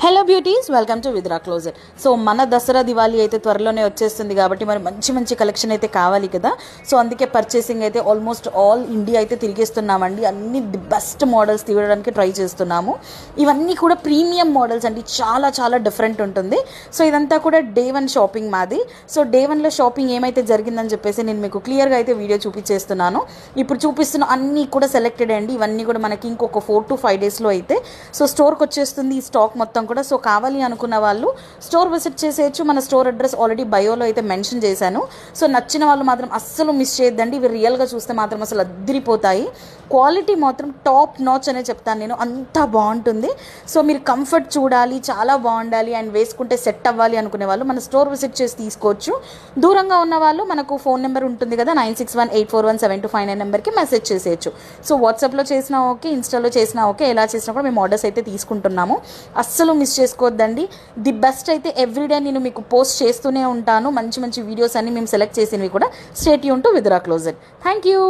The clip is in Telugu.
Hello beauties, welcome to Vidra closet. So మన దసరా దివాళీ అయితే త్వరలోనే వచ్చేస్తుంది కాబట్టి మరి మంచి మంచి కలెక్షన్ అయితే కావాలి కదా. సో అందుకే పర్చేసింగ్ అయితే ఆల్మోస్ట్ ఆల్ ఇండియా అయితే తిరిగేస్తున్నామండి. అన్ని ది బెస్ట్ మోడల్స్ తీయడానికి ట్రై చేస్తున్నాము. ఇవన్నీ కూడా ప్రీమియం మోడల్స్ అండి, చాలా చాలా డిఫరెంట్ ఉంటుంది. సో ఇదంతా కూడా డే 1 షాపింగ్ మాది. సో డే 1లో షాపింగ్ ఏమైతే జరిగిందని చెప్పేసి నేను మీకు క్లియర్గా అయితే వీడియో చూపించేస్తున్నాను. ఇప్పుడు చూపిస్తున్న అన్నీ కూడా సెలెక్టెడ్ అండి. ఇవన్నీ కూడా మనకి ఇంకొక 4 to 5 డేస్లో అయితే సో స్టోర్కి వచ్చేస్తుంది ఈ స్టాక్ మొత్తం కూడా. సో కావాలి అనుకున్న వాళ్ళు స్టోర్ విజిట్ చేసేయచ్చు. మన స్టోర్ అడ్రస్ ఆల్రెడీ బయోలో అయితే మెన్షన్ చేశాను. సో నచ్చిన వాళ్ళు మాత్రం అస్సలు మిస్ చేయొద్దండి. ఇవి రియల్గా చూస్తే మాత్రం అసలు అద్దరిపోతాయి. క్వాలిటీ మాత్రం టాప్ నాచ్ అనే చెప్తాను నేను, అంత బాగుంటుంది. సో మీరు కంఫర్ట్ చూడాలి, చాలా బాగుండాలి అండ్ వేసుకుంటే సెట్ అవ్వాలి అనుకునే వాళ్ళు మన స్టోర్ విజిట్ చేసి తీసుకోవచ్చు. దూరంగా ఉన్న వాళ్ళు మనకు ఫోన్ నెంబర్ ఉంటుంది కదా, 9618417259 నెంబర్కి మెసేజ్ చేసేయచ్చు. సో వాట్సాప్లో చేసినా ఓకే, ఇన్స్టాలో చేసినా ఓకే, ఎలా చేసినా కూడా మేము ఆర్డర్స్ అయితే తీసుకుంటున్నాము. అస్సలు మిస్ చేసుకోవద్దండి. ది బెస్ట్ అయితే ఎవ్రీడే నేను మీకు పోస్ట్ చేస్తూనే ఉంటాను. మంచి మంచి వీడియోస్ అన్ని మేము సెలెక్ట్ చేసినవి కూడా. Stay tune to Vidra closet. Thank you.